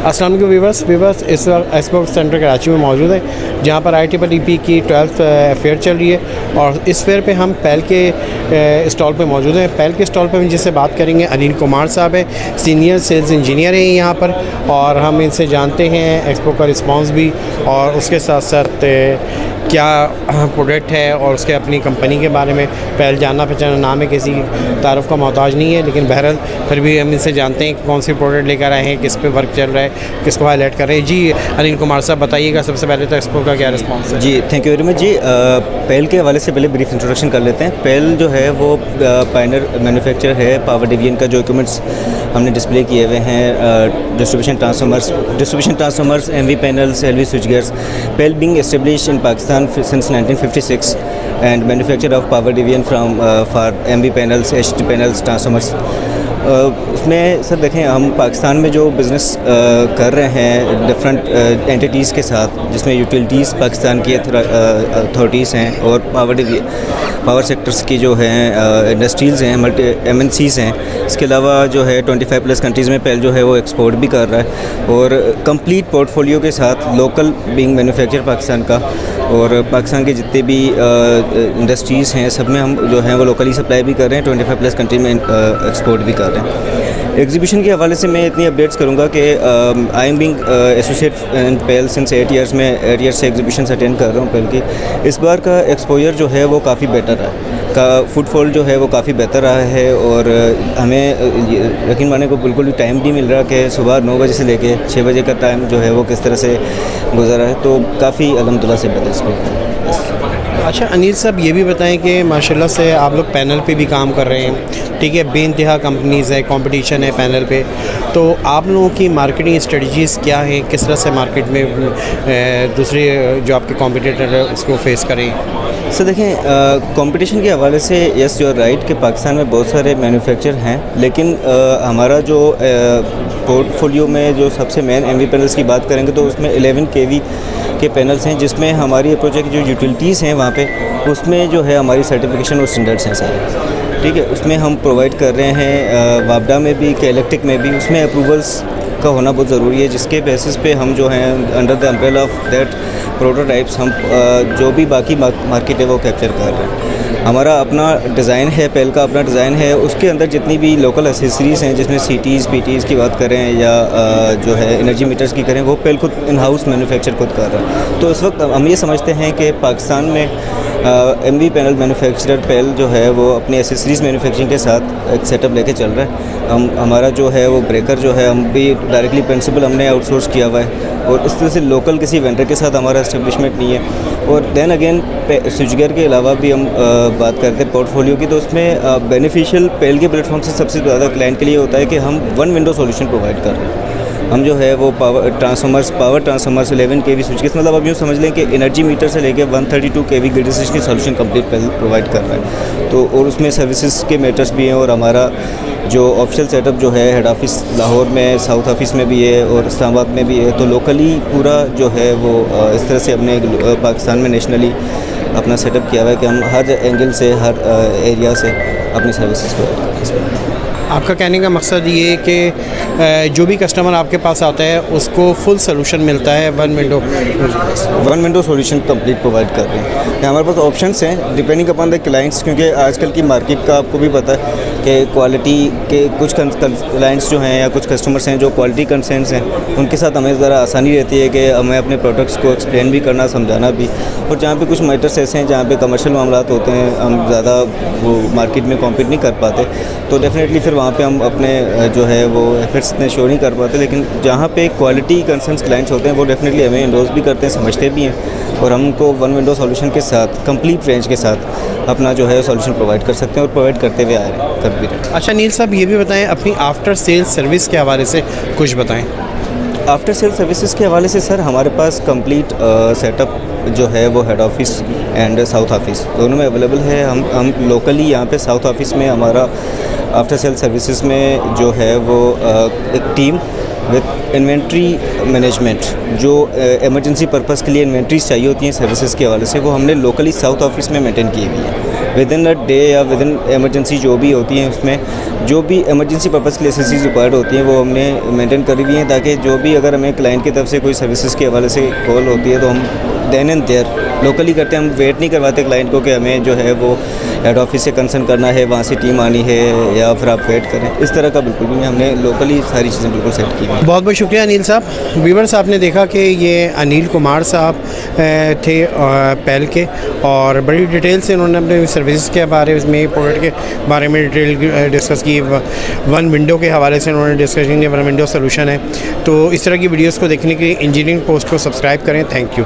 अस्सलाम वालेकुम वीवर्स इस वक्त एक्सपो सेंटर कराची में मौजूद है, जहाँ पर IEEE की 12th फेयर चल रही है। और इस फेयर पे हम पैल के स्टॉल पे मौजूद हैं। पैल के स्टॉल पे हम जिससे बात करेंगे अनिल कुमार साहब हैं, सीनियर सेल्स इंजीनियर हैं यहाँ पर, और हम इनसे जानते हैं एक्सपो का रिस्पांस भी और उसके साथ साथ क्या प्रोडक्ट है और उसके अपनी कंपनी के बारे में। पैल जाना पहचाना नाम है, किसी तारुफ का मोहताज नहीं है, लेकिन बहरहाल फिर भी हम इनसे जानते हैं कि कौन सी प्रोडक्ट लेकर आए हैं, किस पे वर्क चल रहा है, किसको हाईलाइट कर रहे हैं। जी अनिल कुमार साहब बताइएगा सबसे पहले तो एक्सपो का क्या रिस्पांस है। जी थैंक यू वेरी मच। जी पैल के हवाले से पहले ब्रीफ इंट्रोडक्शन कर लेते हैं। पैल जो है वो पायनियर मैन्युफैक्चर है पावर डिवीजन का। जो इक्विपमेंट्स हमने डिस्प्ले किए हुए हैं, distribution transformers, MV panels, LV switchgears. PEL being established in Pakistan since 1956 and manufacture of power division from for MV panels, HT panels, transformers। उसमें सर देखें, हम पाकिस्तान में जो बिज़नेस कर रहे हैं डिफरेंट एंटिटीज़ के साथ, जिसमें यूटिलिटीज़ पाकिस्तान की अथॉरिटीज़ हैं और पावर सेक्टर्स की जो हैं इंडस्ट्रीज़ हैं, मल्टी MNCs हैं। इसके अलावा जो है 25+ कंट्रीज़ में पैल जो है वो एक्सपोर्ट भी कर रहा है, और कंप्लीट पोर्टफोलियो के साथ लोकल बीइंग मैन्युफैक्चर पाकिस्तान का, और पाकिस्तान के जितने भी इंडस्ट्रीज़ हैं सब में हम जो हैं वो लोकली सप्लाई भी कर रहे हैं, 25+ कंट्री में एक्सपोर्ट भी कर रहे हैं। एग्जीबिशन के हवाले से मैं इतनी अपडेट्स करूंगा कि I am being associate in PEL since 8 years में 8 ईयर्स से एग्जीबिशन अटेंड कर रहा हूँ पैल की। इस बार का एक्सपोजर जो है वो काफ़ी बेटर है, का फुटफॉल जो है वो काफ़ी बेहतर रहा है, और हमें यकीन मानने को बिल्कुल भी टाइम नहीं मिल रहा कि सुबह 9 बजे से लेके 6 बजे का टाइम जो है वो किस तरह से गुजरा है। तो काफ़ी अल्हम्दुलिल्लाह से बेहतर इसमें। अच्छा अनिल साहब ये भी बताएं कि माशाल्लाह से आप लोग पैनल पे भी काम कर रहे हैं, ठीक है, बेइंतहा कंपनीज़ है, कंपटीशन है पैनल पे, तो आप लोगों की मार्केटिंग स्ट्रेटजीज़ क्या हैं, किस तरह से मार्केट में दूसरे जो आपके कॉम्पिटिटर है उसको फेस करें। सर देखें, कंपटीशन के हवाले से यस यू आर राइट कि पाकिस्तान में बहुत सारे मैन्युफैक्चर हैं, लेकिन हमारा जो पोर्टफोलियो में जो सबसे मेन MV पैनल्स की बात करेंगे तो उसमें 11 kV के पैनल्स हैं, जिसमें हमारी अप्रोच है कि जो यूटिलिटीज़ हैं वहाँ पे उसमें जो है हमारी सर्टिफिकेशन और स्टैंडर्ड्स हैं सारे, ठीक है। उसमें हम प्रोवाइड कर रहे हैं वापडा में भी, के इलेक्ट्रिक में भी, उसमें अप्रूवल्स का होना बहुत ज़रूरी है, जिसके बेसिस पे हम जो हैं under the umbrella of that prototypes हम जो भी बाकी मार्केट है वो कैप्चर कर रहे हैं। हमारा अपना डिज़ाइन है, पैल का अपना डिज़ाइन है, उसके अंदर जितनी भी लोकल एसेसरीज़ हैं, जिसमें CTs PTs की बात करें या जो है एनर्जी मीटर्स की करें, वो पैल खुद इन हाउस मैन्युफैक्चर खुद कर रहा है। तो इस वक्त हम ये समझते हैं कि पाकिस्तान में MV पैनल मैन्युफैक्चरर पैल जो है वो अपनी एसेसरीज़ मैन्युफैक्चरिंग के साथ एक सेटअप लेके चल रहा है। हमारा जो है वो ब्रेकर जो है हम भी डायरेक्टली प्रिंसिपल हमने आउटसोर्स किया हुआ है, और इस तरह से लोकल किसी वेंडर के साथ हमारा एस्टेब्लिशमेंट नहीं है। और देन अगेन स्विच गियर के अलावा भी हम बात करते हैं पोर्टफोलियो की, तो उसमें बेनिफिशियल पैल के प्लेटफॉर्म से सबसे ज़्यादा क्लाइंट के लिए होता है कि हम वन विंडो सॉल्यूशन प्रोवाइड कर रहे हैं। हम जो है वो power transformers 11 kV switch gears, मतलब आप यूँ समझ लें कि एनर्जी मीटर से लेके 132 kV ग्रिड की सॉल्यूशन कंप्लीट प्रोवाइड कर रहा है। तो और उसमें सर्विसेज के मेटर्स भी हैं, और हमारा जो ऑफिशियल सेटअप जो है हेड ऑफिस लाहौर में, साउथ ऑफिस में भी है और इस्लामाबाद में भी है। तो लोकली पूरा जो है वो इस तरह से हमने पाकिस्तान में नेशनली अपना सेटअप किया हुआ है कि हम हर एंगल से, हर एरिया से अपनी सर्विसेज प्रोवाइड कर सकते हैं। आपका कहने का मकसद ये है कि जो भी कस्टमर आपके पास आता है उसको फुल सोल्यूशन मिलता है, one window solution complete provide कर रहे हैं। हमारे पास ऑप्शंस हैं डिपेंडिंग अपॉन द क्लाइंट्स, क्योंकि आजकल की मार्केट का आपको भी पता है कि क्वालिटी के कुछ क्लाइंट्स जो हैं या कुछ कस्टमर्स हैं जो क्वालिटी कंसर्न्स हैं, उनके साथ हमें ज़रा आसानी रहती है कि हमें अपने प्रोडक्ट्स को एक्सप्लेन भी करना, समझाना भी। और जहाँ पे कुछ मैटर्स ऐसे हैं जहाँ पे कमर्शियल मामलात होते हैं, हम ज़्यादा वो मार्केट में कॉम्पीट नहीं कर पाते, तो डेफिनेटली फिर वहाँ पे हम अपने जो है वो एफर्ट्स इतने शो नहीं कर पाते। लेकिन जहाँ पे क्वालिटी कंसर्न्स क्लाइंट्स होते हैं वो डेफिनेटली हमें इंडोर्स भी करते हैं, समझते भी हैं, और हमको वन विंडो सॉल्यूशन के साथ कंप्लीट रेंज के साथ अपना जो है सॉल्यूशन प्रोवाइड कर सकते हैं, और प्रोवाइड करते हुए आ रहे हैं, कर भी रहे हैं। अच्छा नील साहब ये भी बताएं अपनी आफ्टर सेल्स सर्विस के हवाले से कुछ बताएं। आफ्टर सेल सर्विसेज के हवाले से सर हमारे पास कंप्लीट सेटअप जो है वो head office and south office दोनों में अवेलेबल है। हम लोकली यहाँ पे साउथ ऑफिस में हमारा आफ्टर सेल सर्विसेज में जो है वो एक टीम विद इन्वेंट्री मैनेजमेंट, जो इमरजेंसी पर्पस के लिए इन्वेंट्रीज चाहिए होती हैं सर्विसेज के हवाले से, वो हमने लोकली साउथ ऑफिस में मेंटेन की हुई है। विद इन अ डे या विद इन एमरजेंसी जो भी होती हैं उसमें जो भी इमरजेंसी पर्पज़ के लिए एसेसरीज रिक्वायर्ड होती हैं वो हमने मेंटेन करी हुई हैं, ताकि जो भी अगर हमें क्लाइंट की तरफ से कोई सर्विसेज के हवाले से कॉल होती है तो हम देन एंड देयर लोकली करते हैं। हम वेट नहीं करवाते क्लाइंट को कि हमें जो है वो हेड ऑफिस से कंसर्न करना है, वहाँ से टीम आनी है या फिर आप वेट करें, इस तरह का बिल्कुल भी नहीं। हमने लोकली सारी चीज़ें बिल्कुल सेट की हैं। बहुत बहुत शुक्रिया अनिल साहब। व्यूअर्स, आपने देखा कि ये अनिल कुमार साहब थे पैल के, और बड़ी डिटेल से उन्होंने अपने सर्विस के बारे में, प्रोडक्ट के बारे में डिटेल डिस्कस की। वन विंडो के हवाले से उन्होंने डिस्कस की, वन विंडो सोल्यूशन है। तो इस तरह की वीडियोज़ को देखने के लिए इंजीनियरिंग पोस्ट को सब्सक्राइब करें। Thank you.